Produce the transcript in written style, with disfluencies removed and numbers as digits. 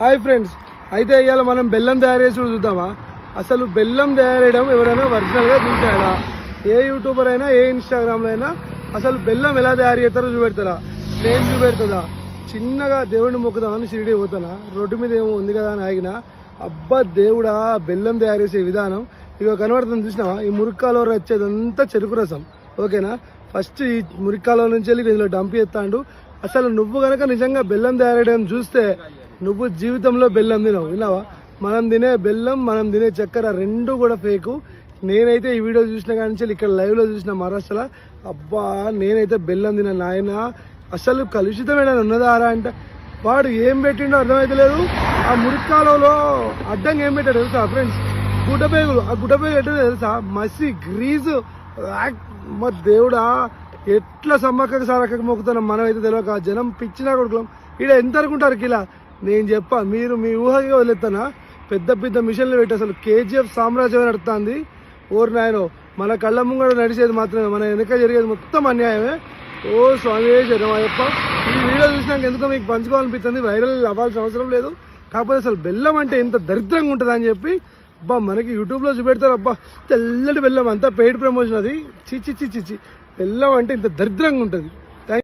Hi friends, అయితే ఇవాళ మనం బెల్లం తయారు చేసి చూద్దామా. అసలు బెల్లం తయారేయడం ఎవరైనా ఒరిజినల్గా చూసాడా? ఏ యూట్యూబర్ అయినా ఏ ఇన్స్టాగ్రామ్లో అయినా అసలు బెల్లం ఎలా తయారు చేస్తారో చూపెడతారా? నేను చూపెడుతుందా? చిన్నగా దేవుడిని మొక్కుదామని షిరిడి పోతానా, రోడ్డు మీద ఏమో ఉంది కదా అని ఆగిన. అబ్బా దేవుడా, బెల్లం తయారు చేసే విధానం ఇక కనబడుతుంది చూసినావా? ఈ మురిక్కాలో వచ్చేదంతా చెరుకు రసం, ఓకేనా? ఫస్ట్ ఈ మురిక్కాలో నుంచి వెళ్ళి ఇందులో డంప్ చేస్తాడు. అసలు నువ్వు కనుక నిజంగా బెల్లం తయారేయడం చూస్తే నువ్వు జీవితంలో బెల్లం తినవు, విన్నావా? మనం తినే బెల్లం, మనం తినే చక్కెర రెండు కూడా ఫేకు. నేనైతే ఈ వీడియో చూసిన కానీ ఇక్కడ లైవ్లో చూసిన మహారాష్ట్రలో, అబ్బా నేనైతే బెల్లం తిన నాయన. అసలు కలుషితం ఏదైనా ఉన్నదారా అంటే వాడు ఏం పెట్టిండో అర్థమైతే లేదు. ఆ మురిక్కాలలో అడ్డంగా ఏం పెట్టాడు తెలుసా ఫ్రెండ్స్? గుడ్డపేగులు. ఆ గుడ్డపేగు ఎట్లా తెలుసా? మసి గ్రీజు. మా దేవుడా, ఎట్లా సమ్మక్కకి సారక్కకి మొక్కుతున్నాం మనమైతే తెలియక. జనం పిచ్చినా కొడుకులం. ఈడ ఎంత అనుకుంటారు కిలా? నేను చెప్పా, మీరు మీ ఊహకి వదిలేస్తానా? పెద్ద పెద్ద మిషన్లు పెట్టి అసలు కేజీఎఫ్ సామ్రాజ్యం నడుస్తుంది. ఓరు నాయనో, మన కళ్ళ ముంగడ నడిచేది మాత్రమే, మన వెనక జరిగేది మొత్తం అన్యాయమే. ఓ స్వామి జనమాయప్ప. ఈ వీడియో చూసినాక ఎందుకో మీకు పంచుకోవాలనిపిస్తుంది. వైరల్ అవ్వాల్సిన అవసరం లేదు. కాకపోతే అసలు బెల్లం అంటే ఇంత దరిద్రంగా ఉంటుంది అని చెప్పి అబ్బా మనకి యూట్యూబ్లో చూపెడతారు. అబ్బా తెల్లటి బెల్లం, అంతా పెయిడ్ ప్రమోషన్ అది. చిచ్చి చిచ్చి చి. బెల్లం అంటే ఇంత దరిద్రంగా ఉంటుంది.